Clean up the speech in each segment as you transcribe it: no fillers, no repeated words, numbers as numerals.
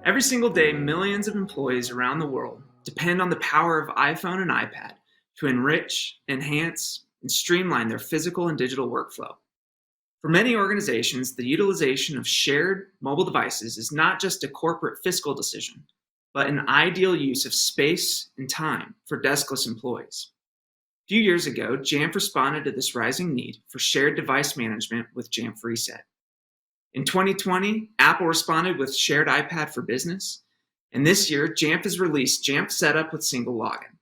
Every single day, millions of employees around the world depend on the power of iPhone and iPad to enrich, enhance, and streamline their physical and digital workflow. For many organizations, the utilization of shared mobile devices is not just a corporate fiscal decision, but an ideal use of space and time for deskless employees. A few years ago, Jamf responded to this rising need for shared device management with Jamf Reset. In 2020, Apple responded with Shared iPad for Business, and this year, Jamf has released Jamf Setup with Single Login.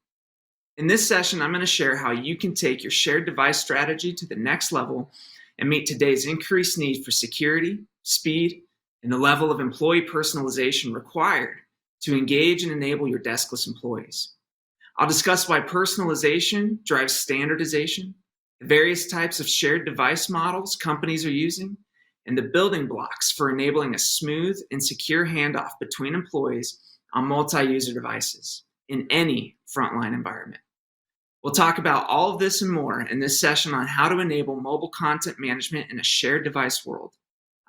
In this session, I'm going to share how you can take your shared device strategy to the next level and meet today's increased need for security, speed, and the level of employee personalization required to engage and enable your deskless employees. I'll discuss why personalization drives standardization, the various types of shared device models companies are using, and the building blocks for enabling a smooth and secure handoff between employees on multi-user devices in any frontline environment. We'll talk about all of this and more in this session on how to enable mobile content management in a shared device world.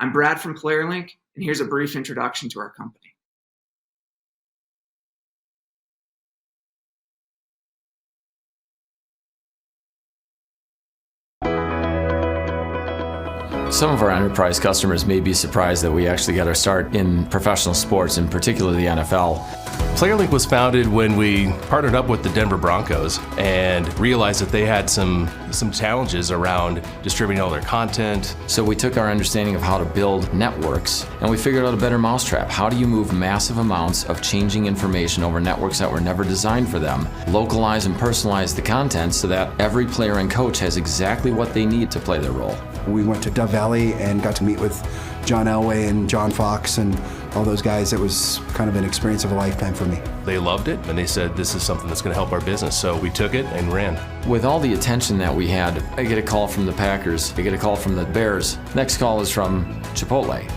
I'm Brad from Playerlink, and here's a brief introduction to our company. Some of our enterprise customers may be surprised that we actually got our start in professional sports, in particular the NFL. Playerlink was founded when we partnered up with the Denver Broncos and realized that they had some challenges around distributing all their content. So we took our understanding of how to build networks and we figured out a better mousetrap. How do you move massive amounts of changing information over networks that were never designed for them, localize and personalize the content so that every player and coach has exactly what they need to play their role. We went to Dove Valley and got to meet with John Elway and John Fox and all those guys. It was kind of an experience of a lifetime for me. They loved it and they said, this is something that's going to help our business. So we took it and ran. With all the attention that we had, I get a call from the Packers, I get a call from the Bears. Next call is from Chipotle,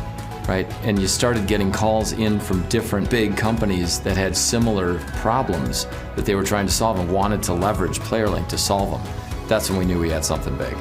right? And you started getting calls in from different big companies that had similar problems that they were trying to solve and wanted to leverage Playerlink to solve them. That's when we knew we had something big.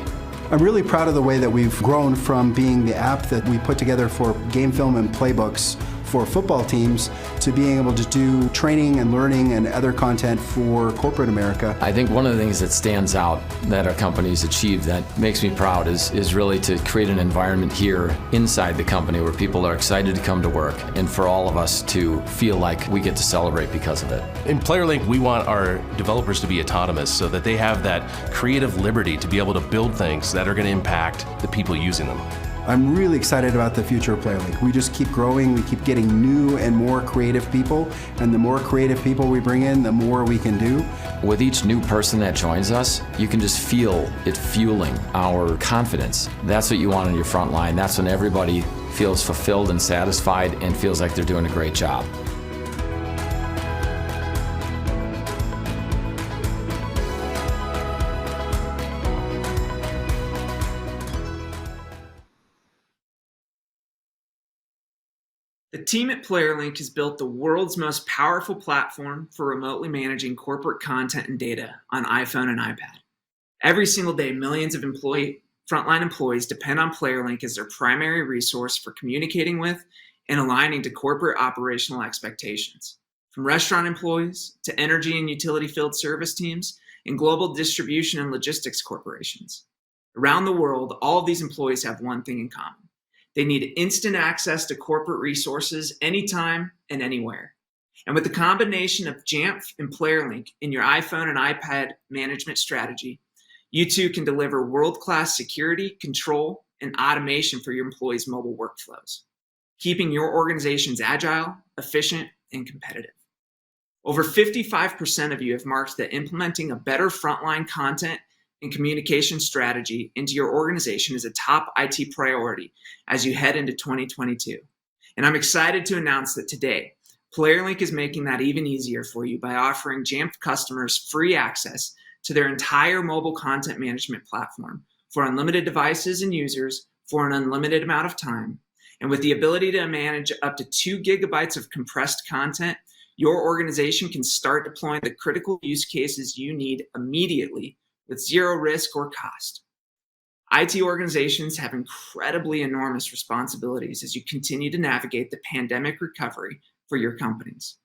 I'm really proud of the way that we've grown from being the app that we put together for game film and playbooks for football teams to being able to do training and learning and other content for corporate America. I think one of the things that stands out that our company's achieved that makes me proud is really to create an environment here inside the company where people are excited to come to work and for all of us to feel like we get to celebrate because of it. In Playerlink, we want our developers to be autonomous so that they have that creative liberty to be able to build things that are going to impact the people using them. I'm really excited about the future of Playerlink. We just keep growing, we keep getting new and more creative people, and the more creative people we bring in, the more we can do. With each new person that joins us, you can just feel it fueling our confidence. That's what you want on your front line. That's when everybody feels fulfilled and satisfied and feels like they're doing a great job. The team at Playerlink has built the world's most powerful platform for remotely managing corporate content and data on iPhone and iPad. Every single day, millions of frontline employees depend on Playerlink as their primary resource for communicating with and aligning to corporate operational expectations. From restaurant employees to energy and utility field service teams and global distribution and logistics corporations. Around the world, all of these employees have one thing in common. They need instant access to corporate resources anytime and anywhere. And with the combination of Jamf and Playerlink in your iPhone and iPad management strategy, you too can deliver world-class security, control, and automation for your employees' mobile workflows, keeping your organizations agile, efficient, and competitive. Over 55% of you have marked that implementing a better frontline content and communication strategy into your organization is a top IT priority as you head into 2022. And I'm excited to announce that today, Playerlink is making that even easier for you by offering Jamf customers free access to their entire mobile content management platform for unlimited devices and users for an unlimited amount of time. And with the ability to manage up to 2 gigabytes of compressed content, your organization can start deploying the critical use cases you need immediately with zero risk or cost. IT organizations have incredibly enormous responsibilities as you continue to navigate the pandemic recovery for your companies.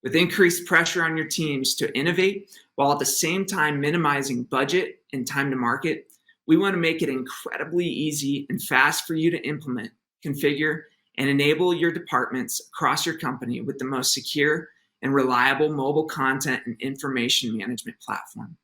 With increased pressure on your teams to innovate while at the same time minimizing budget and time to market, we want to make it incredibly easy and fast for you to implement, configure, and enable your departments across your company with the most secure and reliable mobile content and information management platform.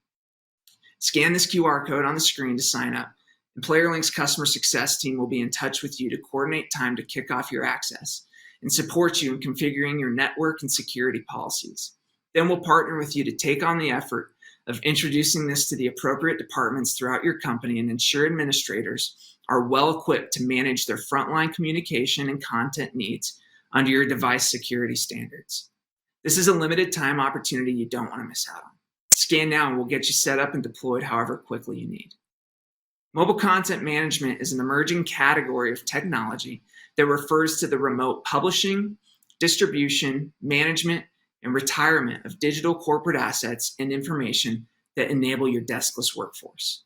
Scan this QR code on the screen to sign up, and Playerlink's customer success team will be in touch with you to coordinate time to kick off your access and support you in configuring your network and security policies. Then we'll partner with you to take on the effort of introducing this to the appropriate departments throughout your company and ensure administrators are well equipped to manage their frontline communication and content needs under your device security standards. This is a limited time opportunity you don't want to miss out on. Scan now and we'll get you set up and deployed however quickly you need. Mobile content management is an emerging category of technology that refers to the remote publishing, distribution, management, and retirement of digital corporate assets and information that enable your deskless workforce.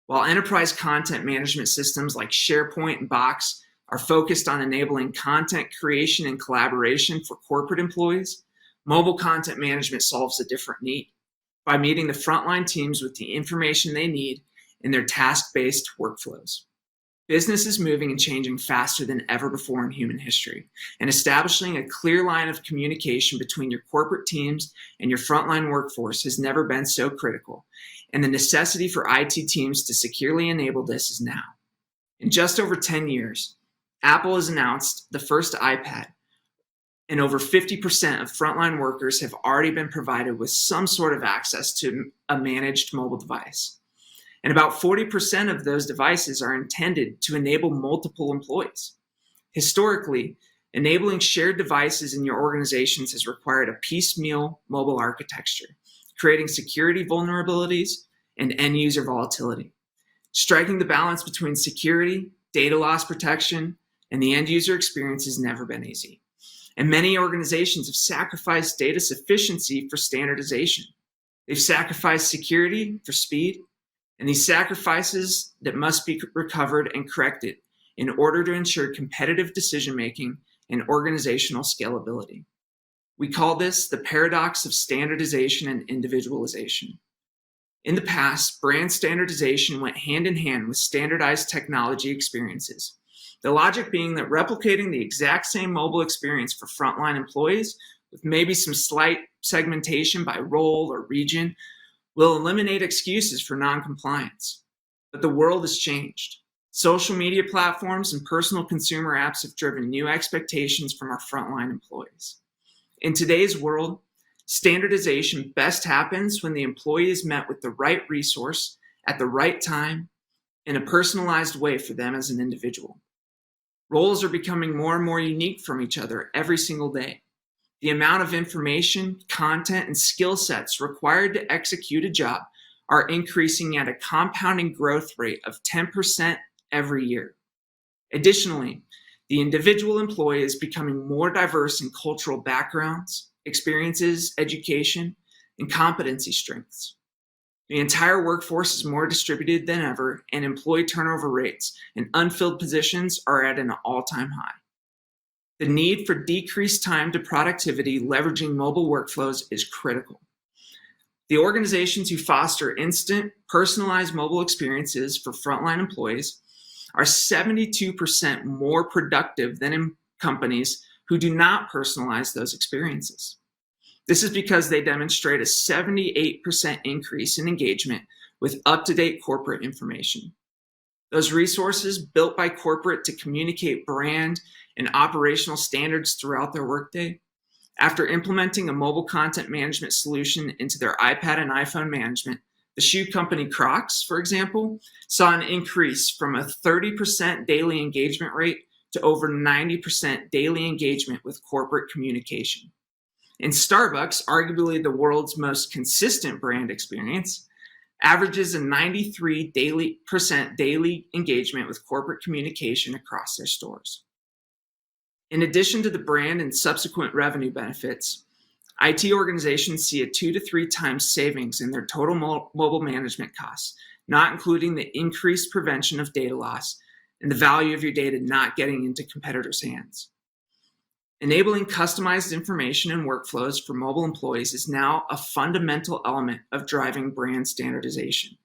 While enterprise content management systems like SharePoint and Box are focused on enabling content creation and collaboration for corporate employees, mobile content management solves a different need by meeting the frontline teams with the information they need in their task-based workflows. Business is moving and changing faster than ever before in human history, and establishing a clear line of communication between your corporate teams and your frontline workforce has never been so critical, and the necessity for IT teams to securely enable this is now. In just over 10 years, Apple has announced the first iPad, and over 50% of frontline workers have already been provided with some sort of access to a managed mobile device. And about 40% of those devices are intended to enable multiple employees. Historically, enabling shared devices in your organizations has required a piecemeal mobile architecture, creating security vulnerabilities and end-user volatility. Striking the balance between security, data loss protection, and the end-user experience has never been easy. And many organizations have sacrificed data sufficiency for standardization. They've sacrificed security for speed, and these sacrifices that must be recovered and corrected in order to ensure competitive decision-making and organizational scalability. We call this the paradox of standardization and individualization. In the past, brand standardization went hand in hand with standardized technology experiences. The logic being that replicating the exact same mobile experience for frontline employees with maybe some slight segmentation by role or region will eliminate excuses for non-compliance. But the world has changed. Social media platforms and personal consumer apps have driven new expectations from our frontline employees. In today's world, standardization best happens when the employee is met with the right resource at the right time in a personalized way for them as an individual. Roles are becoming more and more unique from each other every single day. The amount of information, content, and skill sets required to execute a job are increasing at a compounding growth rate of 10% every year. Additionally, the individual employee is becoming more diverse in cultural backgrounds, experiences, education, and competency strengths. The entire workforce is more distributed than ever, and employee turnover rates and unfilled positions are at an all-time high. The need for decreased time to productivity leveraging mobile workflows is critical. The organizations who foster instant, personalized mobile experiences for frontline employees are 72% more productive than in companies who do not personalize those experiences. This is because they demonstrate a 78% increase in engagement with up-to-date corporate information. Those resources built by corporate to communicate brand and operational standards throughout their workday, after implementing a mobile content management solution into their iPad and iPhone management, the shoe company Crocs, for example, saw an increase from a 30% daily engagement rate to over 90% daily engagement with corporate communication. And Starbucks, arguably the world's most consistent brand experience, averages a 93% daily engagement with corporate communication across their stores. In addition to the brand and subsequent revenue benefits, IT organizations see a 2 to 3 times savings in their total mobile management costs, not including the increased prevention of data loss and the value of your data not getting into competitors' hands. Enabling customized information and workflows for mobile employees is now a fundamental element of driving brand standardization.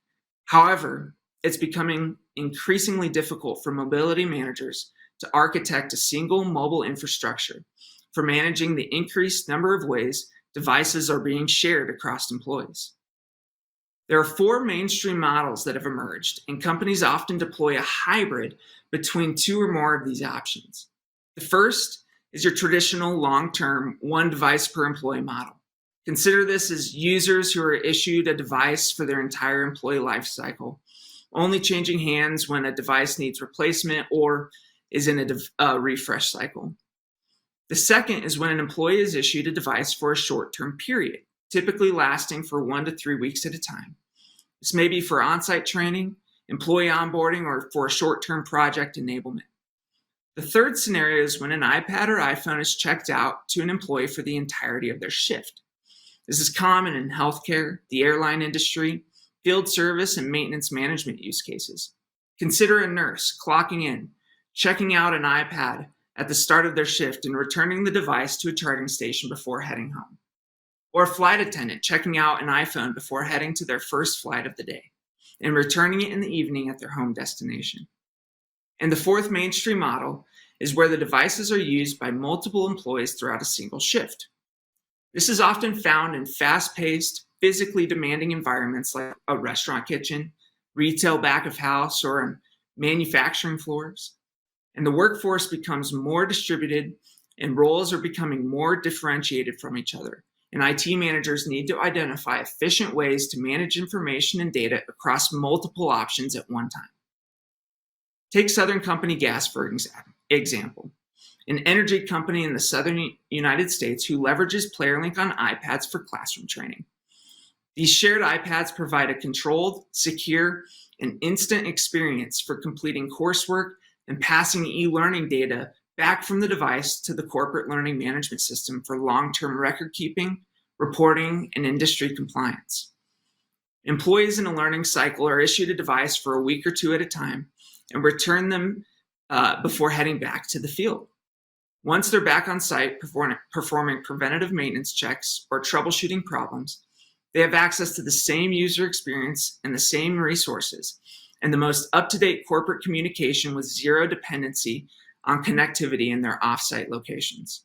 However, it's becoming increasingly difficult for mobility managers to architect a single mobile infrastructure for managing the increased number of ways devices are being shared across employees. There are 4 mainstream models that have emerged, and companies often deploy a hybrid between 2 or more of these options. The first is your traditional long-term one device per employee model. Consider this as users who are issued a device for their entire employee life cycle, only changing hands when a device needs replacement or is in a refresh cycle. The second is when an employee is issued a device for a short-term period, typically lasting for 1 to 3 weeks at a time. This may be for on-site training, employee onboarding, or for a short-term project enablement. The third scenario is when an iPad or iPhone is checked out to an employee for the entirety of their shift. This is common in healthcare, the airline industry, field service, and maintenance management use cases. Consider a nurse clocking in, checking out an iPad at the start of their shift and returning the device to a charging station before heading home. Or a flight attendant checking out an iPhone before heading to their first flight of the day and returning it in the evening at their home destination. And the fourth mainstream model is where the devices are used by multiple employees throughout a single shift. This is often found in fast-paced, physically demanding environments like a restaurant kitchen, retail back of house, or on manufacturing floors. And the workforce becomes more distributed and roles are becoming more differentiated from each other. And IT managers need to identify efficient ways to manage information and data across multiple options at one time. Take Southern Company Gas, for example, an energy company in the southern United States who leverages Playerlink on iPads for classroom training. These shared iPads provide a controlled, secure, and instant experience for completing coursework and passing e-learning data back from the device to the corporate learning management system for long-term record keeping, reporting, and industry compliance. Employees in a learning cycle are issued a device for a week or 2 at a time and return them before heading back to the field. Once they're back on site performing preventative maintenance checks or troubleshooting problems, they have access to the same user experience and the same resources and the most up-to-date corporate communication with zero dependency on connectivity in their off-site locations.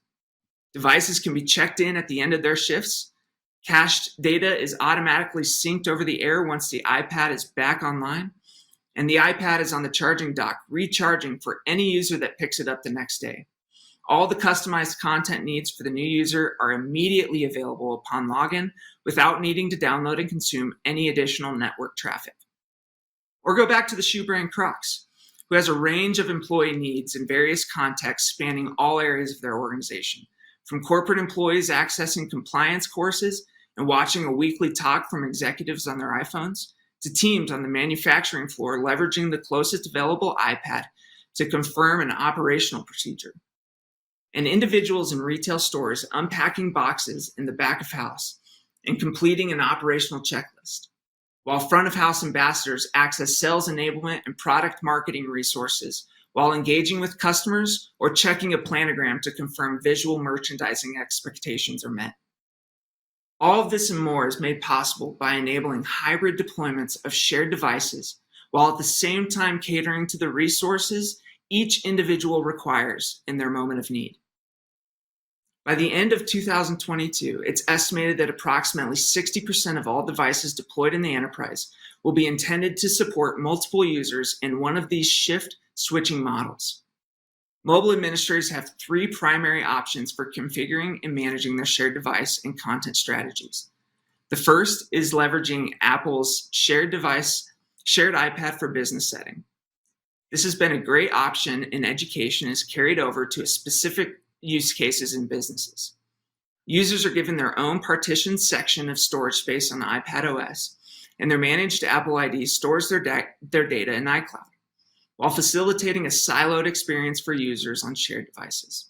Devices can be checked in at the end of their shifts. Cached data is automatically synced over the air once the iPad is back online, and the iPad is on the charging dock, recharging for any user that picks it up the next day. All the customized content needs for the new user are immediately available upon login without needing to download and consume any additional network traffic. Or go back to the shoe brand Crocs, who has a range of employee needs in various contexts spanning all areas of their organization, from corporate employees accessing compliance courses and watching a weekly talk from executives on their iPhones, to teams on the manufacturing floor leveraging the closest available iPad to confirm an operational procedure, and individuals in retail stores unpacking boxes in the back of house and completing an operational checklist, while front of house ambassadors access sales enablement and product marketing resources while engaging with customers or checking a planogram to confirm visual merchandising expectations are met. All of this and more is made possible by enabling hybrid deployments of shared devices while at the same time catering to the resources each individual requires in their moment of need. By the end of 2022, it's estimated that approximately 60% of all devices deployed in the enterprise will be intended to support multiple users in one of these shift switching models. Mobile administrators have 3 primary options for configuring and managing their shared device and content strategies. The first is leveraging Apple's shared iPad for business setting. This has been a great option in education and is carried over to a specific use cases in businesses. Users are given their own partitioned section of storage space on iPad OS, and their managed Apple ID stores their data in iCloud, while facilitating a siloed experience for users on shared devices.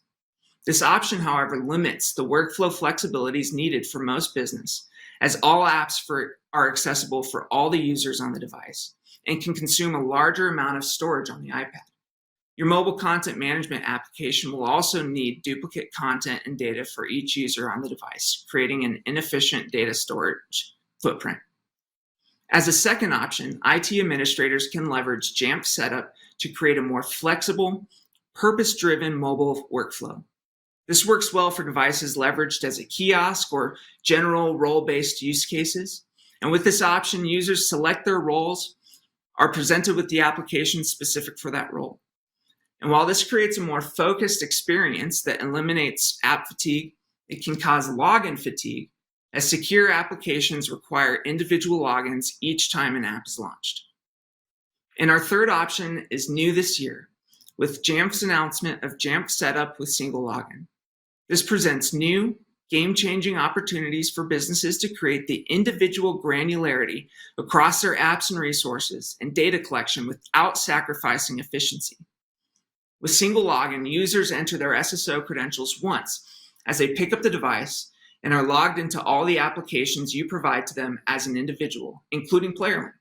This option, however, limits the workflow flexibilities needed for most business, as all apps are accessible for all the users on the device and can consume a larger amount of storage on the iPad. Your mobile content management application will also need duplicate content and data for each user on the device, creating an inefficient data storage footprint. As a second option, IT administrators can leverage Jamf setup to create a more flexible, purpose-driven mobile workflow. This works well for devices leveraged as a kiosk or general role-based use cases. And with this option, users select their roles, are presented with the application specific for that role. And while this creates a more focused experience that eliminates app fatigue, it can cause login fatigue, as secure applications require individual logins each time an app is launched. And our third option is new this year, with Jamf's announcement of Jamf Setup with single login. This presents new, game-changing opportunities for businesses to create the individual granularity across their apps and resources and data collection without sacrificing efficiency. With single login, users enter their SSO credentials once as they pick up the device and are logged into all the applications you provide to them as an individual, including Playerlink.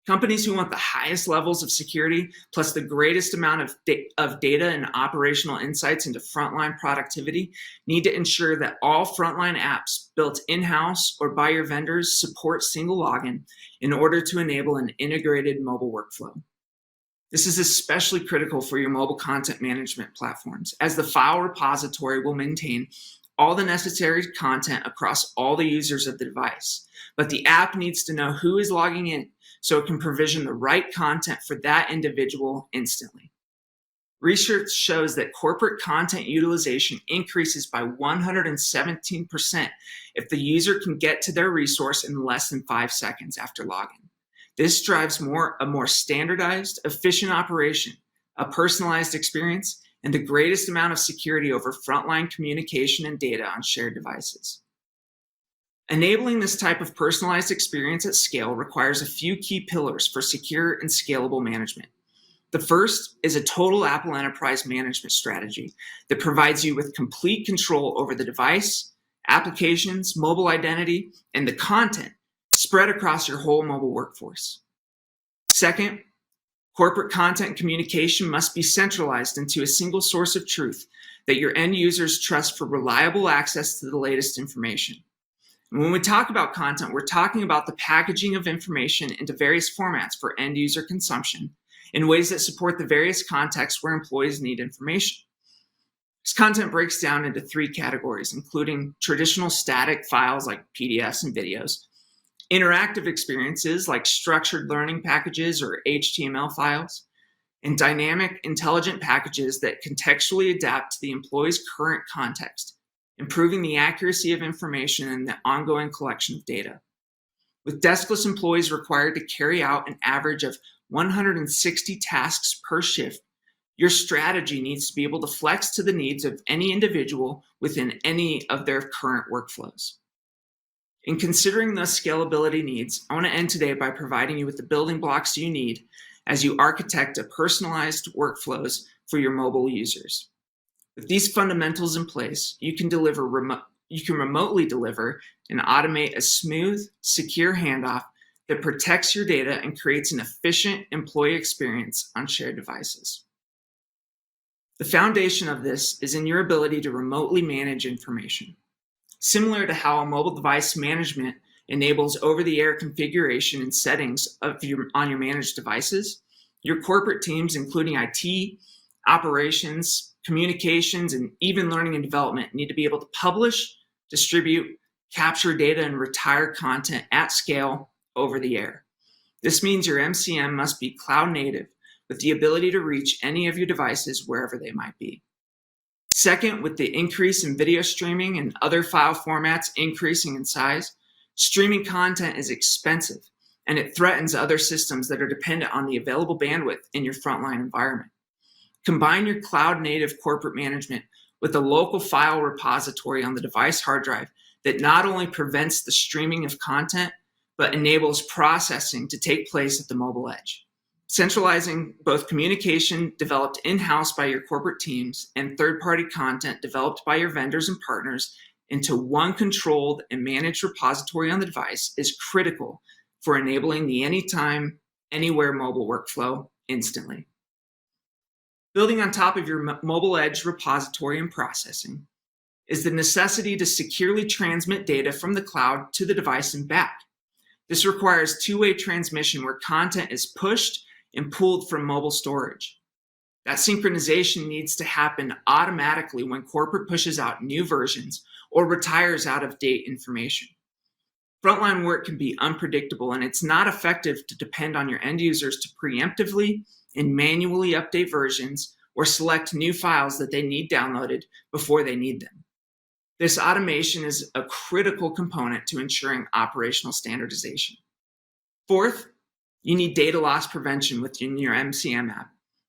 Companies who want the highest levels of security plus the greatest amount of data and operational insights into frontline productivity need to ensure that all frontline apps built in-house or by your vendors support single login in order to enable an integrated mobile workflow. This is especially critical for your mobile content management platforms, as the file repository will maintain all the necessary content across all the users of the device. But the app needs to know who is logging in so it can provision the right content for that individual instantly. Research shows that corporate content utilization increases by 117% if the user can get to their resource in less than 5 seconds after login. This drives a more standardized, efficient operation, a personalized experience, and the greatest amount of security over frontline communication and data on shared devices. Enabling this type of personalized experience at scale requires a few key pillars for secure and scalable management. The first is a total Apple enterprise management strategy that provides you with complete control over the device, applications, mobile identity, and the content spread across your whole mobile workforce. Second, corporate content communication must be centralized into a single source of truth that your end users trust for reliable access to the latest information. And when we talk about content, we're talking about the packaging of information into various formats for end user consumption in ways that support the various contexts where employees need information. This content breaks down into 3 categories, including traditional static files like PDFs and videos, interactive experiences like structured learning packages or HTML files, and dynamic, intelligent packages that contextually adapt to the employee's current context, improving the accuracy of information and the ongoing collection of data. With deskless employees required to carry out an average of 160 tasks per shift, your strategy needs to be able to flex to the needs of any individual within any of their current workflows. In considering those scalability needs, I want to end today by providing you with the building blocks you need as you architect a personalized workflows for your mobile users. With these fundamentals in place, you can remotely deliver and automate a smooth, secure handoff that protects your data and creates an efficient employee experience on shared devices. The foundation of this is in your ability to remotely manage information. Similar to how a mobile device management enables over-the-air configuration and settings on your managed devices, your corporate teams, including IT, operations, communications, and even learning and development, need to be able to publish, distribute, capture data, and retire content at scale over the air. This means your MCM must be cloud native with the ability to reach any of your devices wherever they might be. Second, with the increase in video streaming and other file formats increasing in size, streaming content is expensive and it threatens other systems that are dependent on the available bandwidth in your frontline environment. Combine your cloud-native corporate management with a local file repository on the device hard drive that not only prevents the streaming of content, but enables processing to take place at the mobile edge. Centralizing both communication developed in-house by your corporate teams and third-party content developed by your vendors and partners into one controlled and managed repository on the device is critical for enabling the anytime, anywhere mobile workflow instantly. Building on top of your mobile edge repository and processing is the necessity to securely transmit data from the cloud to the device and back. This requires two-way transmission where content is pushed and pulled from mobile storage. That synchronization needs to happen automatically when corporate pushes out new versions or retires out-of-date information. Frontline work can be unpredictable, and it's not effective to depend on your end users to preemptively and manually update versions or select new files that they need downloaded before they need them. This automation is a critical component to ensuring operational standardization. Fourth, you need data loss prevention within your MCM app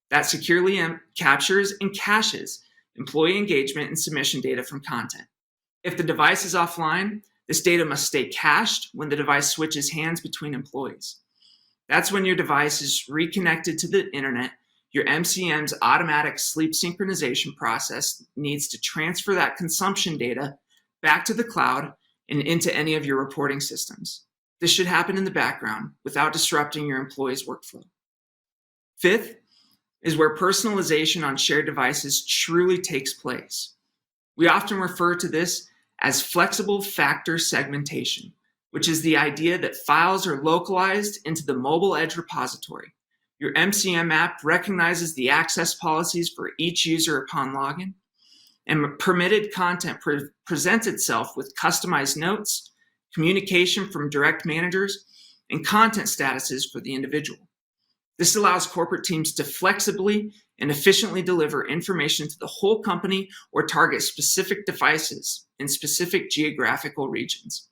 that securely captures and caches employee engagement and submission data from content. If the device is offline, this data must stay cached when the device switches hands between employees. That's when your device is reconnected to the internet. Your MCM's automatic sleep synchronization process needs to transfer that consumption data back to the cloud and into any of your reporting systems. This should happen in the background without disrupting your employees' workflow. Fifth is where personalization on shared devices truly takes place. We often refer to this as flexible factor segmentation, which is the idea that files are localized into the mobile edge repository. Your MCM app recognizes the access policies for each user upon login, and permitted content presents itself with customized notes, communication from direct managers, and content statuses for the individual. This allows corporate teams to flexibly and efficiently deliver information to the whole company or target specific devices in specific geographical regions,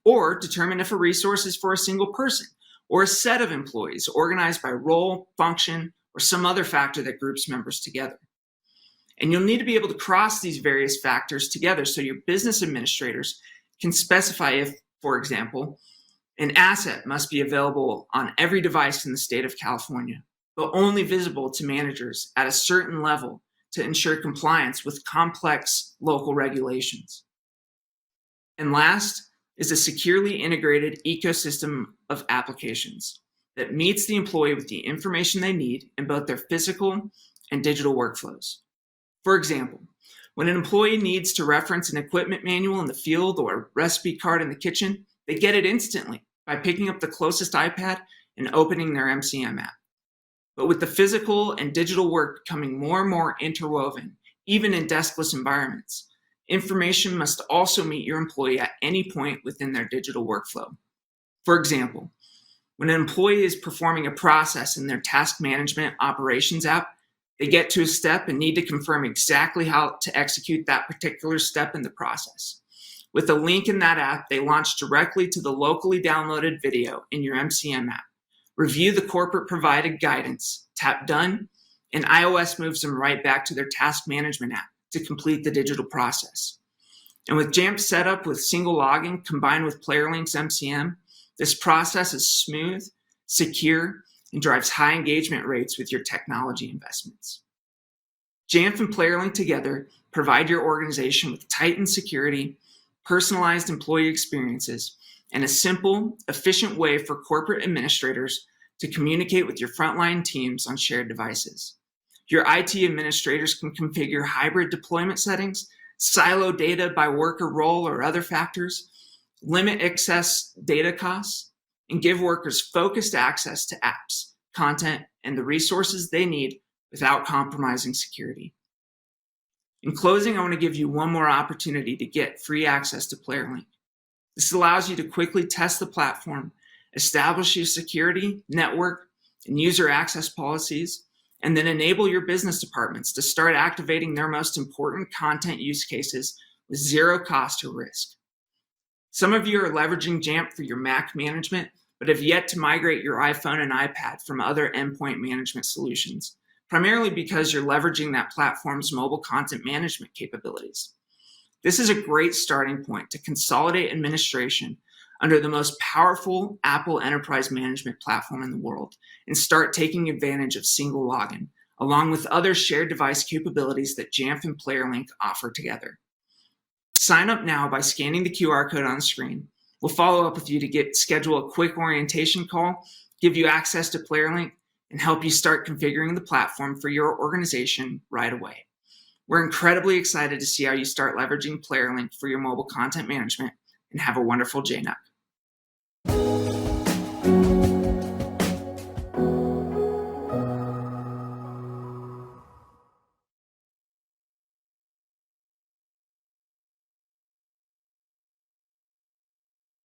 or determine if a resource is for a single person or a set of employees organized by role, function, or some other factor that groups members together. And you'll need to be able to cross these various factors together so your business administrators can specify if, for example, an asset must be available on every device in the state of California, but only visible to managers at a certain level to ensure compliance with complex local regulations. And last is a securely integrated ecosystem of applications that meets the employee with the information they need in both their physical and digital workflows. For example, when an employee needs to reference an equipment manual in the field or a recipe card in the kitchen, they get it instantly by picking up the closest iPad and opening their MCM app. But with the physical and digital work becoming more and more interwoven, even in deskless environments, information must also meet your employee at any point within their digital workflow. For example, when an employee is performing a process in their task management operations app, they get to a step and need to confirm exactly how to execute that particular step in the process. With a link in that app, they launch directly to the locally downloaded video in your MCM app. Review the corporate provided guidance, tap done, and iOS moves them right back to their task management app to complete the digital process. And with Jamf setup with single login combined with Playerlink's MCM, this process is smooth, secure, and drives high engagement rates with your technology investments. Jamf and Playerlink together provide your organization with tightened security, personalized employee experiences, and a simple, efficient way for corporate administrators to communicate with your frontline teams on shared devices. Your IT administrators can configure hybrid deployment settings, silo data by worker role or other factors, limit excess data costs, and give workers focused access to apps, content, and the resources they need without compromising security. In closing, I want to give you one more opportunity to get free access to Playerlink. This allows you to quickly test the platform, establish your security, network, and user access policies, and then enable your business departments to start activating their most important content use cases with zero cost or risk. Some of you are leveraging Jamf for your Mac management, but have yet to migrate your iPhone and iPad from other endpoint management solutions, primarily because you're leveraging that platform's mobile content management capabilities. This is a great starting point to consolidate administration under the most powerful Apple enterprise management platform in the world and start taking advantage of single login, along with other shared device capabilities that Jamf and Playerlink offer together. Sign up now by scanning the QR code on the screen. We'll follow up with you to schedule a quick orientation call, give you access to Playerlink, and help you start configuring the platform for your organization right away. We're incredibly excited to see how you start leveraging Playerlink for your mobile content management, and have a wonderful JNUC.